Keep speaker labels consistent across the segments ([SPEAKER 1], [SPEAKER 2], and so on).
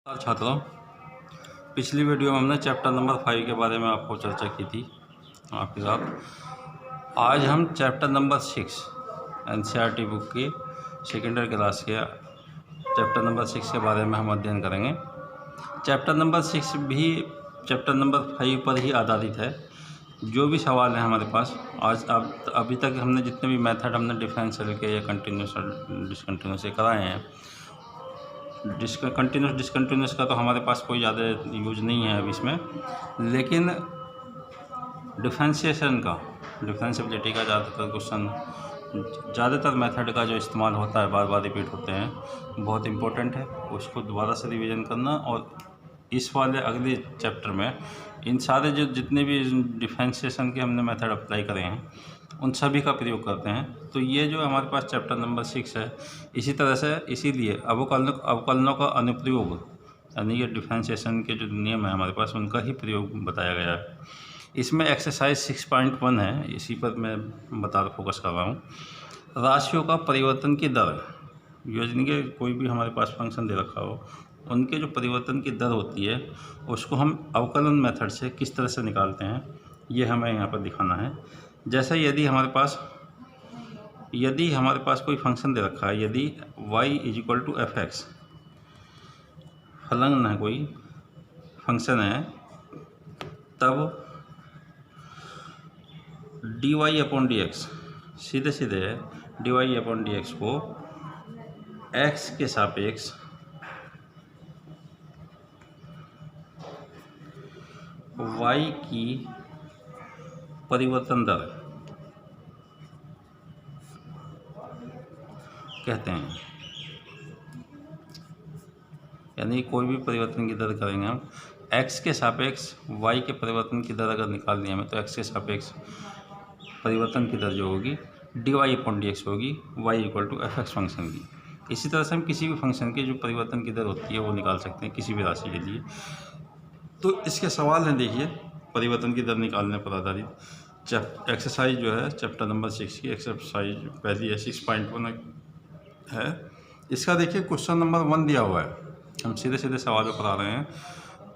[SPEAKER 1] छात्रों, पिछली वीडियो में हमने चैप्टर नंबर 5 के बारे में आपको चर्चा की थी आपके साथ। आज हम चैप्टर नंबर 6 एनसीईआरटी बुक की सेकेंडरी क्लास के चैप्टर नंबर 6 के बारे में हम अध्ययन करेंगे। चैप्टर नंबर 6 भी चैप्टर नंबर 5 पर ही आधारित है। जो भी सवाल है हमारे पास आज अभी तक हमने जितने भी मेथड हमने डिफरेंशियल के या कंटिन्यूस और डिसकंटिन्यूस से कराए हैं। कंटिन्यूस डिसकंटिन्यूस का तो हमारे पास कोई ज़्यादा यूज नहीं है अभी इसमें, लेकिन डिफरेंशिएबिलिटी का ज़्यादातर क्वेश्चन, ज़्यादातर मेथड का जो इस्तेमाल होता है, बार बार रिपीट होते हैं, बहुत इम्पोर्टेंट है। उसको दोबारा से रिवीजन करना और इस वाले अगले चैप्टर में इन सारे जो जितने भी डिफरेंशिएशन के हमने मेथड अप्लाई करे हैं उन सभी का प्रयोग करते हैं। तो ये जो हमारे पास चैप्टर नंबर 6 है, इसी तरह से इसीलिए अवकलनों का अनुप्रयोग, यानी ये डिफरेंशिएशन के जो नियम है हमारे पास उनका ही प्रयोग बताया गया है। इसमें एक्सरसाइज 6.1 है, इसी पर मैं फोकस कर रहा हूँ। राशियों का परिवर्तन की दर, यानी कि कोई भी हमारे पास फंक्शन दे रखा हो उनके जो परिवर्तन की दर होती है उसको हम अवकलन मेथड से किस तरह से निकालते हैं, ये हमें यहाँ पर दिखाना है। जैसे यदि हमारे पास कोई फंक्शन दे रखा है, यदि y = f(x), फलन है, कोई फंक्शन है, तब dy/dx, सीधे dy/dx को x के सापेक्ष y की परिवर्तन दर कहते हैं। यानी कोई भी परिवर्तन की दर करेंगे हम, x के सापेक्ष y के परिवर्तन की दर अगर निकालनी है हमें, तो x के सापेक्ष परिवर्तन की दर जो होगी dy/dx होगी y = f(x) फंक्शन की। इसी तरह से हम किसी भी फंक्शन की जो परिवर्तन की दर होती है वो निकाल सकते हैं किसी भी राशि के लिए। तो इसके सवाल हैं, देखिए, परिवर्तन की दर निकालने पर आधारित एक्सरसाइज जो है चैप्टर नंबर 6 की एक्सरसाइज पहली है, 6.1 है। इसका देखिए क्वेश्चन नंबर 1 दिया हुआ है। हम सीधे सवालों पर आ रहे हैं,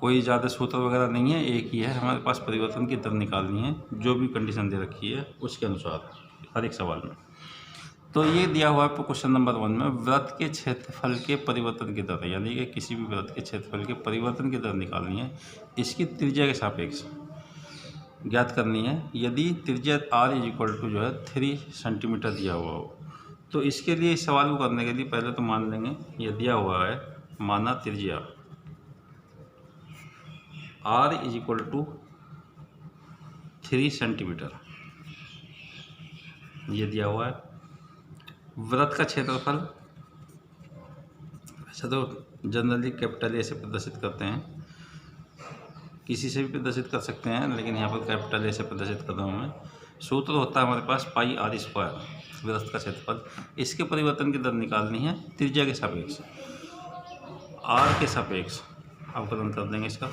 [SPEAKER 1] कोई ज़्यादा सूत्र वगैरह नहीं है, एक ही है, हमारे पास परिवर्तन की दर निकालनी है जो भी कंडीशन दे रखी है उसके अनुसार हर एक सवाल में। तो ये दिया हुआ है क्वेश्चन नंबर 1 में, वृत्त के क्षेत्रफल के परिवर्तन की दर, यानी कि किसी भी वृत्त के क्षेत्रफल के परिवर्तन की दर निकालनी है, इसकी त्रिज्या के सापेक्ष ज्ञात करनी है। यदि त्रिज्या r जो है 3 सेंटीमीटर दिया हुआ हो, तो इसके लिए इस सवाल को करने के लिए पहले तो मान लेंगे ये दिया हुआ है, माना त्रिज्या r 3 सेंटीमीटर ये दिया हुआ है। वृत्त का क्षेत्रफल वैसे तो जनरली कैपिटल ए से प्रदर्शित करते हैं, किसी से भी प्रदर्शित कर सकते हैं, लेकिन यहाँ पर कैपिटल ए से प्रदर्शित कर रहा हूँ मैं। सूत्र होता है हमारे पास πr², वृत्त का क्षेत्रफल। इसके परिवर्तन की दर निकालनी है त्रिज्या के सापेक्ष, r के सापेक्ष अवकलन कर देंगे इसका।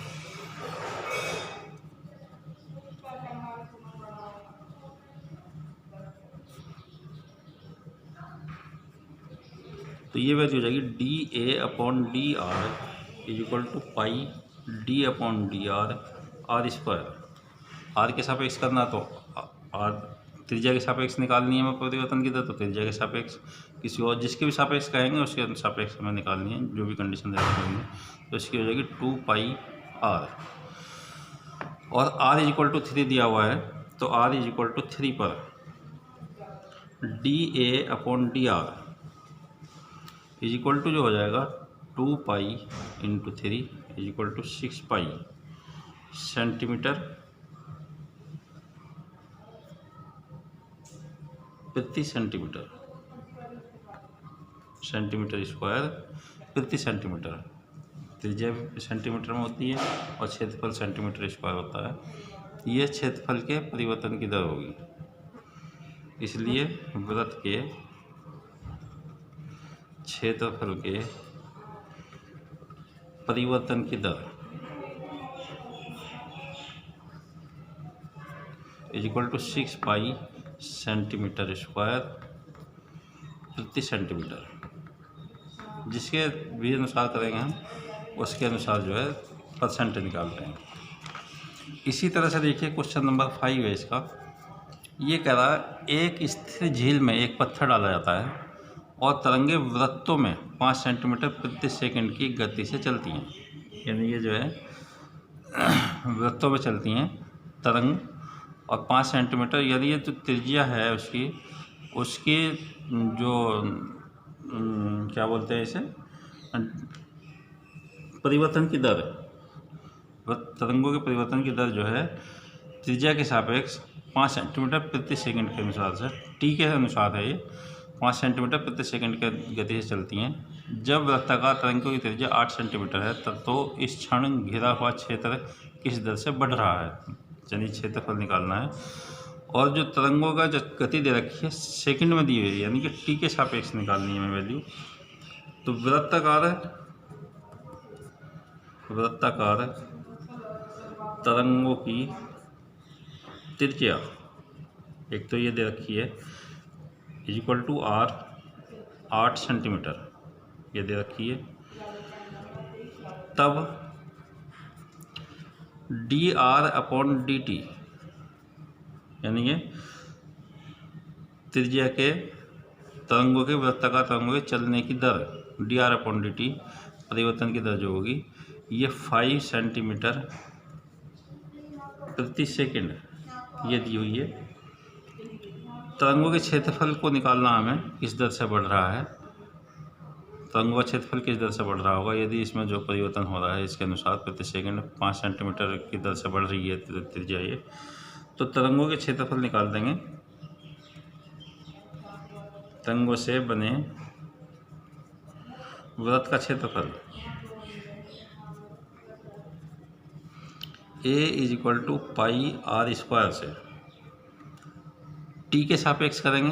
[SPEAKER 1] तो ये वैल्यू हो जाएगी dA/dr = πd/dr r²। r के सापेक्ष करना तो r, त्रिज्या के सापेक्ष निकालनी है हमें परिवर्तन की दर, तो त्रिज्या के सापेक्ष किसी और जिसके भी सापेक्ष कहेंगे उसके सापेक्ष हमें निकालनी है, जो भी कंडीशन दे देंगे। तो इसकी हो जाएगी 2πr, और r 3 दिया हुआ है, तो r 3 पर dA/dr जो हो जाएगा 2π × 3 = 6π सेंटीमीटर प्रति सेंटीमीटर स्क्वायर प्रति सेंटीमीटर। त्रिज्या सेंटीमीटर में होती है और क्षेत्रफल सेंटीमीटर स्क्वायर होता है। ये क्षेत्रफल के परिवर्तन की दर होगी, इसलिए वृत्त के क्षेत्रफल के परिवर्तन की दर = 6π सेंटीमीटर स्क्वायर प्रति सेंटीमीटर, जिसके भी अनुसार करेंगे हम उसके अनुसार जो है परसेंट निकाल रहे हैं। इसी तरह से देखिए क्वेश्चन नंबर 5 है इसका। ये कह रहा है एक स्थिर झील में एक पत्थर डाला जाता है और तरंगे वृत्तों में 5 सेंटीमीटर प्रति सेकंड की गति से चलती हैं। यानी ये जो है वृत्तों में चलती हैं तरंग, और 5 सेंटीमीटर, यदि ये जो त्रिज्या है उसकी जो क्या बोलते हैं इसे, परिवर्तन की दर, तरंगों के परिवर्तन की दर जो है त्रिज्या के सापेक्ष 5 सेंटीमीटर प्रति सेकंड के अनुसार से, टी के अनुसार है ये, 5 सेंटीमीटर प्रति सेकंड के गति से चलती हैं। जब वृत्ताकार तरंगों की त्रिज्या 8 सेंटीमीटर है तब तो इस क्षण घिरा हुआ क्षेत्र किस दर से बढ़ रहा है, यानी क्षेत्रफल निकालना है। और जो तरंगों का जो गति दे रखी है सेकंड में दी हुई है, यानी कि टी के सापेक्ष निकालनी है हमें वैल्यू। तो वृत्ताकार तरंगों की त्रिज्या, एक तो ये दे रखी है इक्वल टू आर 8 सेंटीमीटर, ये दे रखी है। तब D R upon D T, यानी कि त्रिज्या के तरंगों के, वृत्ताकार तरंगों के चलने की दर D R upon D T, परिवर्तन की दर जो होगी ये 5 सेंटीमीटर प्रति सेकंड ये दी हुई है। तरंगों के क्षेत्रफल को निकालना हमें किस दर से बढ़ रहा है, तरंगों का क्षेत्रफल किस दर से बढ़ रहा होगा, यदि इसमें जो परिवर्तन हो रहा है इसके अनुसार प्रति सेकंड 5 सेंटीमीटर की दर से बढ़ रही है त्रिज्या ये, तो तरंगों के क्षेत्रफल निकाल देंगे। तरंगों से बने वृत्त का क्षेत्रफल A is equal to pi r square से टी के सापेक्ष करेंगे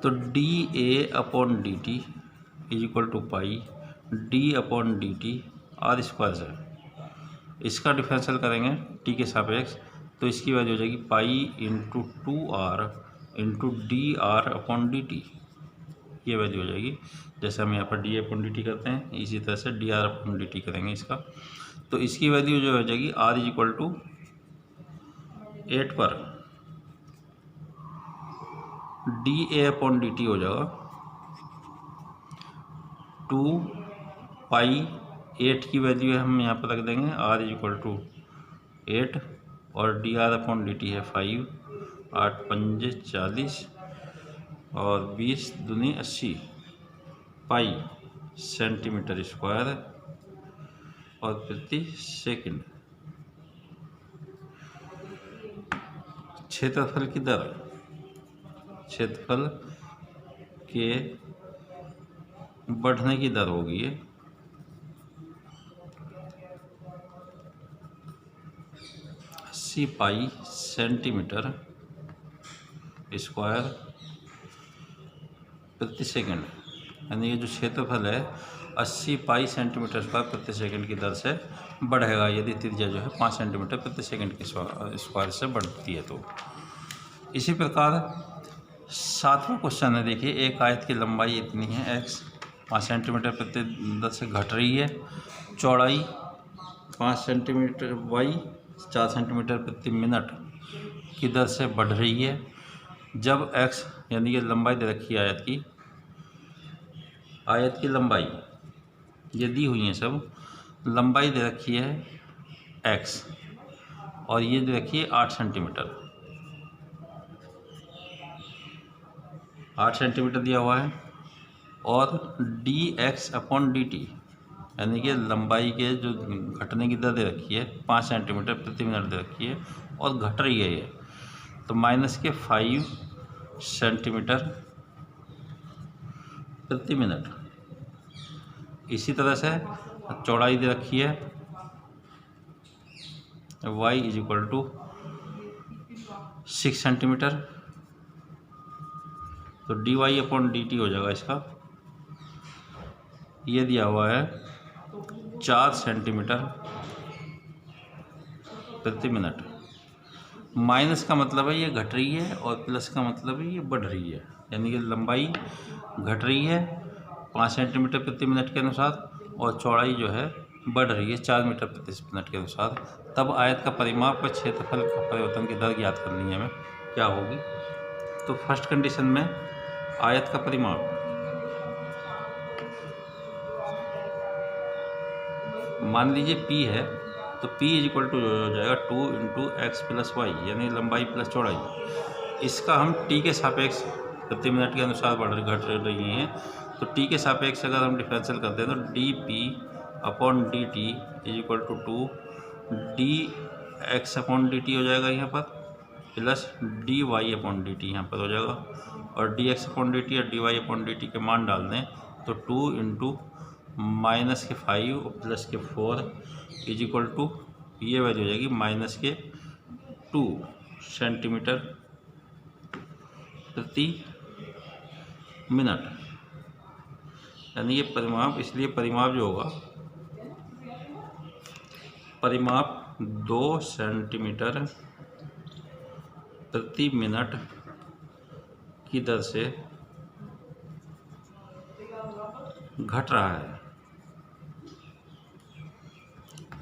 [SPEAKER 1] तो D A upon D T is equal to pi d upon D t r square से। इसका डिफरेंशियल करेंगे टी के सापेक्ष तो इसकी वैल्यू हो जाएगी pi into 2r into D R upon D T, ये वैल्यू हो जाएगी। जैसे हम यहाँ पर डी अपॉन डी टी करते हैं इसी तरह से D R upon D T करेंगे इसका, तो इसकी वैल्यू जो हो जाएगी r इज इक्वल टू 8 पर D A upon D T हो जाएगा 2 पाई 8 की वैल्यू है हम यहाँ पर रख देंगे r इज इक्वल टू 8 और D R upon D t है 5, 8 पंजे 40 और 20 दूनी 80 पाई सेंटीमीटर स्क्वायर और प्रति सेकंड। क्षेत्रफल की दर, क्षेत्रफल के बढ़ने की दर होगी 80 पाई सेंटीमीटर स्क्वायर प्रति सेकंड, यानी ये जो क्षेत्रफल है 80 पाई सेंटीमीटर स्क्वायर प्रति सेकंड की दर से बढ़ेगा यदि त्रिज्या जो है 5 सेंटीमीटर प्रति सेकंड के स्क्वायर से बढ़ती है। तो इसी प्रकार 7वां क्वेश्चन है, देखिए एक आयत की लंबाई इतनी है x 5 सेंटीमीटर प्रति दर से घट रही है, चौड़ाई 5 सेंटीमीटर y 4 सेंटीमीटर प्रति मिनट की दर से बढ़ रही है। जब x यानी कि लंबाई दे रखी है आयत की लंबाई ये दी हुई है, सब लंबाई दे रखी है x और ये दे रखी है 8 सेंटीमीटर, 8 सेंटीमीटर दिया हुआ है और dx अपॉन dt यानी कि लंबाई के जो घटने की दर दे रखी है 5 सेंटीमीटर प्रति मिनट दे रखी है और घट रही है ये, तो माइनस के 5 सेंटीमीटर प्रति मिनट। इसी तरह से चौड़ाई दे रखी है y is equal to 6 centimetre, तो dy अपॉन डी टी हो जाएगा इसका, ये दिया हुआ है 4 सेंटीमीटर प्रति मिनट। माइनस का मतलब है ये घट रही है और प्लस का मतलब है ये बढ़ रही है, यानी कि लंबाई घट रही है 5 सेंटीमीटर प्रति मिनट के अनुसार और चौड़ाई जो है बढ़ रही है 4 मीटर प्रति मिनट के अनुसार, तब आयत का परिमाप व क्षेत्रफल का परिवर्तन की दर ज्ञात करनी है हमें, क्या होगी। तो फर्स्ट कंडीशन में आयत का परिमाप मान लीजिए P है, तो P इक्वल टू हो जाएगा 2 इंटू एक्स प्लस वाई, यानी लंबाई प्लस चौड़ाई। इसका हम T के सापेक्ष प्रति मिनट के अनुसार घट रही हैं, तो T के सापेक्ष अगर हम डिफरेंशियल करते हैं तो D P upon D T is equal to 2 D x upon D T हो जाएगा यहाँ पर, plus D Y upon D T यहाँ पर हो जाएगा, और D x upon D T और D Y upon D T के मान डाल दें तो 2 इंटू माइनस के 5 और प्लस के 4 इज इक्वल टू, ये वैल्यू हो जाएगी माइनस के 2 सेंटीमीटर प्रति मिनट, यानी ये परिमाप, इसलिए परिमाप जो होगा, परिमाप 2 सेंटीमीटर प्रति मिनट की दर से घट रहा है।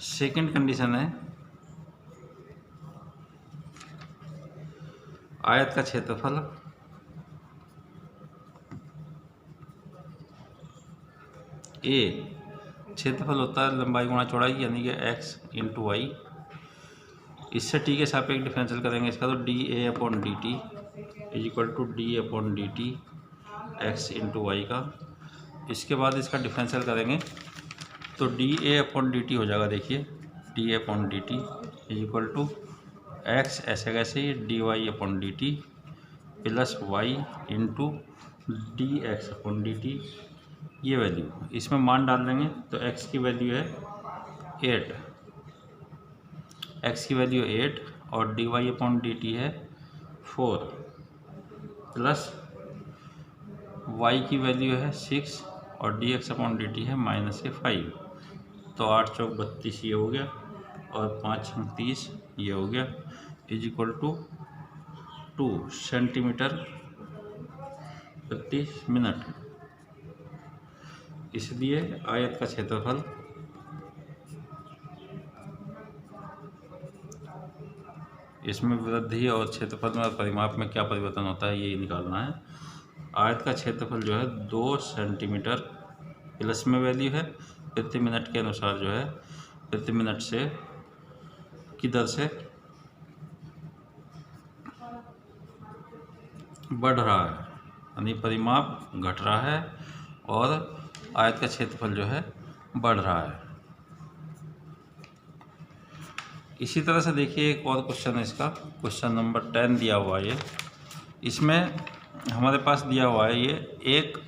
[SPEAKER 1] सेकंड कंडीशन है आयत का क्षेत्रफल ए, क्षेत्रफल होता है लंबाई गुणा चौड़ाई, यानी कि x इंटू वाई। इससे t के सापेक्ष डिफरेंशियल करेंगे इसका, तो D A upon D T is equal to D upon D T X into Y का। इसके बाद इसका डिफरेंशियल करेंगे तो D A upon D T हो जाएगा, देखिए D A upon D T is equal to X ऐसे कैसे ही D Y upon D T plus Y into D x upon D T, ये वैल्यू इसमें मान डाल देंगे तो x की वैल्यू है 8, x की वैल्यू 8 और D Y upon D t है 4 प्लस y की वैल्यू है 6 और D x upon D t है माइनस के 5, तो 8 चौक 32 ये हो गया और 5 छंग 30 ये हो गया, इज इक्वल टू 2 सेंटीमीटर प्रति मिनट। इसलिए आयत का क्षेत्रफल इसमें वृद्धि और क्षेत्रफल में परिमाप में क्या परिवर्तन होता है ये निकालना है। आयत का क्षेत्रफल जो है 2 सेंटीमीटर प्लस में वैल्यू है प्रति मिनट के अनुसार जो है प्रति मिनट से की दर से बढ़ रहा है, यानी परिमाप घट रहा है और आयत का क्षेत्रफल जो है बढ़ रहा है। इसी तरह से देखिए एक और क्वेश्चन है इसका, क्वेश्चन नंबर 10 दिया हुआ है ये। इसमें हमारे पास दिया हुआ है ये एक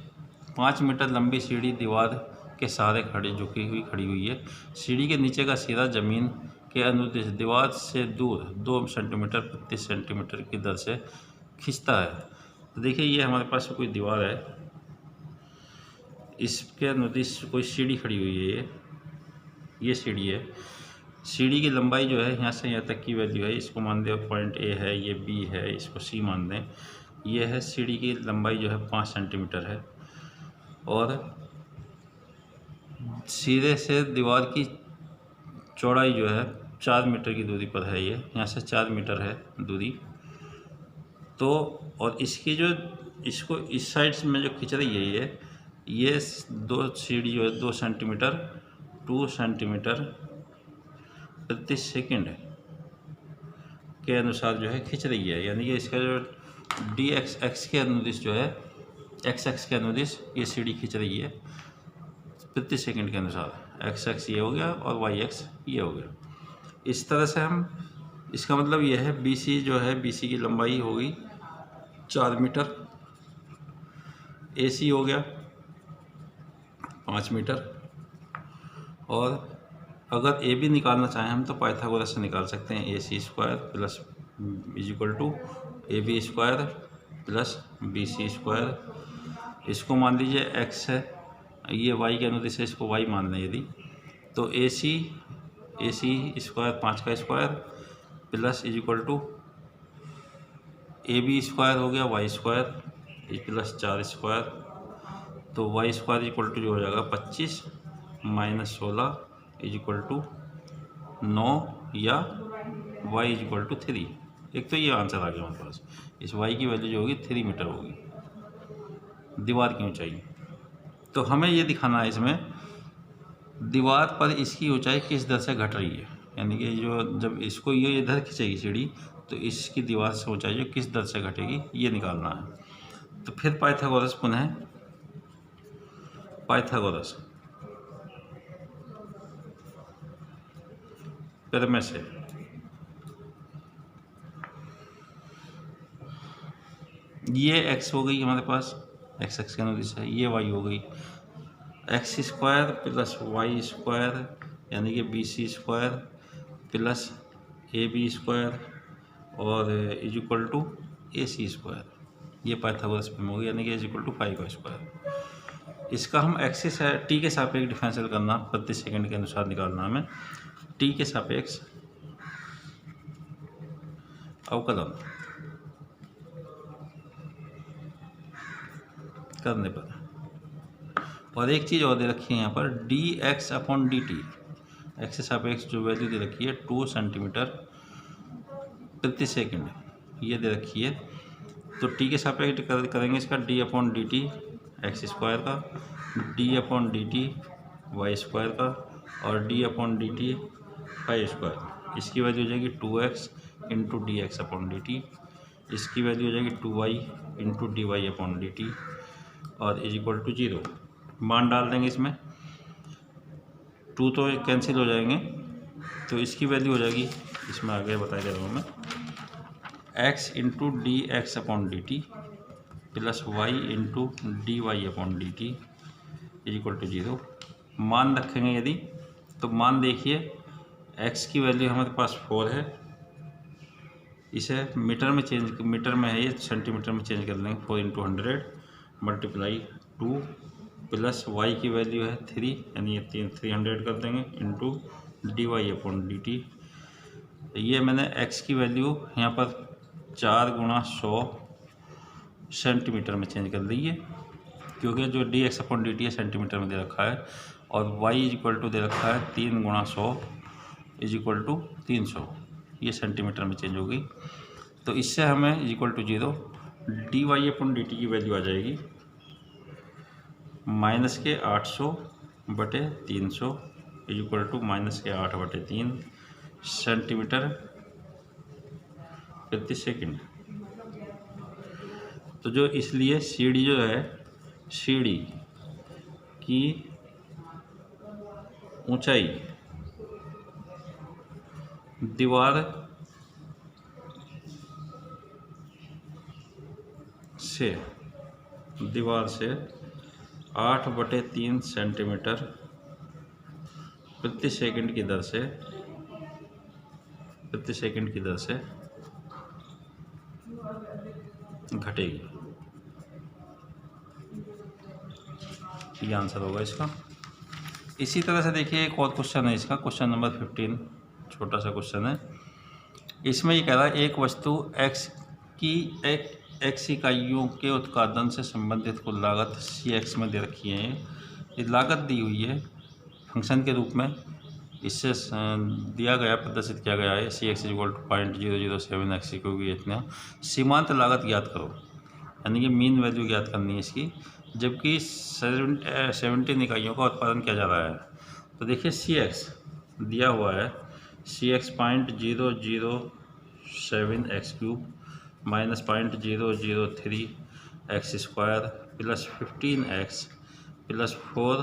[SPEAKER 1] 5 मीटर लंबी सीढ़ी दीवार के सहारे खड़ी हुई है। सीढ़ी के नीचे का सिरा जमीन के अनुदिश दीवार से दूर 2 सेंटीमीटर प्रति सेंटीमीटर की दर से खींचता है। तो देखिए ये हमारे पास कोई दीवार है, इसके अनुदिश कोई सीढ़ी खड़ी हुई है, ये सीढ़ी है। सीढ़ी की लंबाई जो है यहाँ से यहाँ तक की वैल्यू है, इसको मान दें पॉइंट ए है, ये बी है, इसको सी मान दें। ये है सीढ़ी की लंबाई जो है 5 सेंटीमीटर है और सिरे से दीवार की चौड़ाई जो है 4 मीटर की दूरी पर है, ये यहाँ से 4 मीटर है दूरी। तो और इसकी जो इसको इस साइड में जो खींच रही है ये 2 सीढ़ी जो है 2 सेंटीमीटर 2 सेंटीमीटर प्रति सेकंड के अनुसार जो है खींच रही है, यानी कि इसका जो डी एक्स के अनुदिश जो है एक्स के अनुदिश ये सीढ़ी खींच रही है प्रति सेकंड के अनुसार। एक्स ये हो गया और वाई एक्स ये हो गया। इस तरह से हम, इसका मतलब ये है बी सी जो है, बी सी की लंबाई होगी 4 मीटर, ए सी हो गया 5 मीटर, और अगर ए बी निकालना चाहें हम तो पाइथागोरस से निकाल सकते हैं। A C square plus is equal to A B square plus B C square. इसको मान लीजिए एक्स है, ये वाई के अनुदिश है, इसको वाई मान लें यदि, तो ए सी स्क्वायर 5 का square plus is equal to A B square हो गया वाई स्क्वायर प्लस 4 स्क्वायर, तो वाई स्क्वायर इक्वल टू जो हो जाएगा 25 -16 इज इक्वल टू 9 या y इज इक्वल टू 3। एक तो ये आंसर आ गया हमारे पास। इस y की वैल्यू जो होगी 3 मीटर होगी दीवार की ऊंचाई। तो हमें ये दिखाना है इसमें दीवार पर इसकी ऊंचाई किस दर से घट रही है, यानी कि जो जब इसको ये इधर खींचेगी सीढ़ी तो इसकी दीवार से ऊंचाई जो किस दर से घटेगी ये निकालना है। तो फिर पाइथागोरस पुनः पाइथागोरस प्रमेय से ये x हो गई हमारे पास, x एक्स के अनुदिश है, ये y हो गई X square plus Y square यानी कि BC square plus AB square और is equal to AC square. ये पाइथागोरस प्रमेय होगी, यानी कि इज इक्वल टू 5 स्क्वायर। इसका हम एक्सिस t के सापेक्ष डिफरेंशियल करना प्रति सेकंड के अनुसार निकालना हमें। t के सापेक्ष अवकलन करने पर, और एक चीज़ और दे रखी है यहाँ पर dx/dt, एक्स के सापेक्ष जो वैल्यू दे रखी है 2 सेंटीमीटर प्रति सेकंड ये दे रखी है। तो t के सापेक्ष करेंगे इसका d/dt एक्स स्क्वायर का, d/dt वाई स्क्वायर का और d/dt 5 स्क्वायर। इसकी वैल्यू हो जाएगी 2x इंटू dx/dt, इसकी वैल्यू हो जाएगी 2y इंटू dy/dt और इज इक्वल टू 0। मान डाल देंगे इसमें, 2 तो कैंसिल हो जाएंगे, तो इसकी वैल्यू हो जाएगी, इसमें आगे बताया जा रहा हूँ मैं, x into dx/dt plus y into dy/dt is equal to 0। मान रखेंगे यदि, तो मान देखिए x की वैल्यू हमारे पास 4 है, इसे मीटर में चेंज, मीटर में है ये, सेंटीमीटर में चेंज कर लेंगे। 4 इंटू 100 मल्टीप्लाई 2 प्लस y की वैल्यू है 3 यानी ये 300 कर देंगे इंटू dy/dt। ये मैंने x की वैल्यू यहाँ पर 4 गुणा 100 सेंटीमीटर में चेंज कर ली है, क्योंकि जो dx/dt है सेंटीमीटर में दे रखा है और y इज इक्वल टू दे रखा है 3 गुणा 100 इज इक्वल टू 300, ये सेंटीमीटर में चेंज होगी। तो इससे हमें इज इक्वल टू 0 dy/dt की वैल्यू आ जाएगी माइनस के 800/300 इज इक्वल टू माइनस के 8/3 सेंटीमीटर प्रति सेकंड। तो जो इसलिए सीढ़ी जो है, सीढ़ी की ऊंचाई दीवार से 8/3 सेंटीमीटर प्रति सेकंड की दर से घटेगी। ये आंसर होगा इसका। इसी तरह से देखिए एक और क्वेश्चन है इसका, क्वेश्चन नंबर 15, छोटा सा क्वेश्चन है। इसमें ये कह रहा है एक वस्तु x की x इकाइयों के उत्पादन से संबंधित कुल लागत cx में दे रखी है। ये लागत दी हुई है फंक्शन के रूप में, इससे दिया गया, प्रदर्शित किया गया है cx is equal to 0.007 x क्योंकि इतना। सीमांत लागत ज्ञात करो, यानी कि मीन वैल्यू ज्ञात करनी है इसकी, जबकि 17 इकाइयों का उत्पादन किया जा रहा है। तो देखिए cx दिया हुआ है, cx 0.007 x³ minus 0.003 x square plus 15x plus 4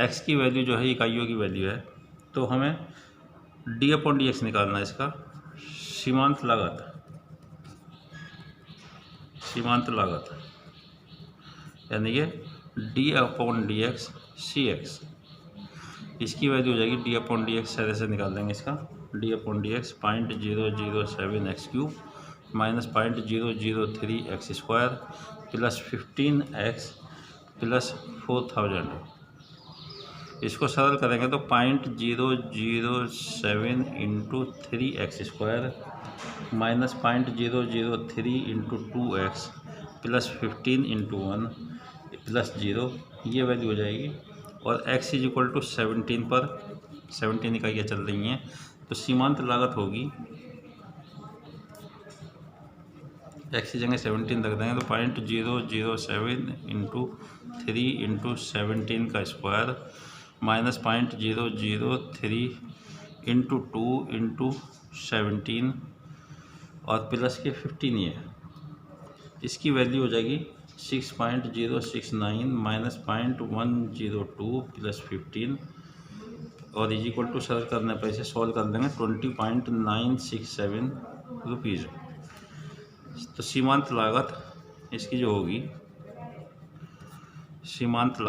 [SPEAKER 1] x की वैल्यू जो है इकाइयों की वैल्यू है। तो हमें d/dx निकालना है इसका। सीमांत लागत यानी कि d/dx cx, इसकी वैल्यू हो जाएगी d/dx, ऐसे निकाल देंगे इसका, d/dx 0.007 x³ minus 0.003 x square plus 15x plus 4000। इसको सरल करेंगे तो 0.007 into 3x square minus 0.003 into 2x plus 15 into 1 plus 0, ये वैल्यू हो जाएगी और x इज इक्वल टू 17 पर 17 इकाइयाँ चल रही हैं, तो सीमांत लागत होगी x की जगह 17 रख देंगे तो 0.007 इंटू 3 इंटू 17 का स्क्वायर माइनस 0.003 इंटू 2 इंटू 17 और प्लस के 15 ये इसकी वैल्यू हो जाएगी 6.069 माइनस 0.102 प्लस 15 और इज इक्वल टू सर्च करने पर इसे सॉल्व कर देंगे 20.967 रुपीज़। तो सीमांत लागत इसकी जो होगी सीमांत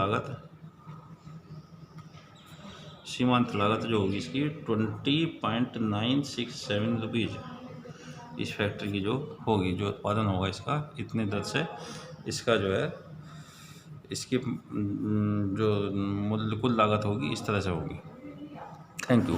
[SPEAKER 1] लागत जो होगी इसकी 20.967 रुपीज़ इस फैक्ट्री की जो होगी, जो उत्पादन होगा इसका इतने दर से इसका जो है इसकी जो मूल्य कुल लागत होगी इस तरह से होगी। Thank you.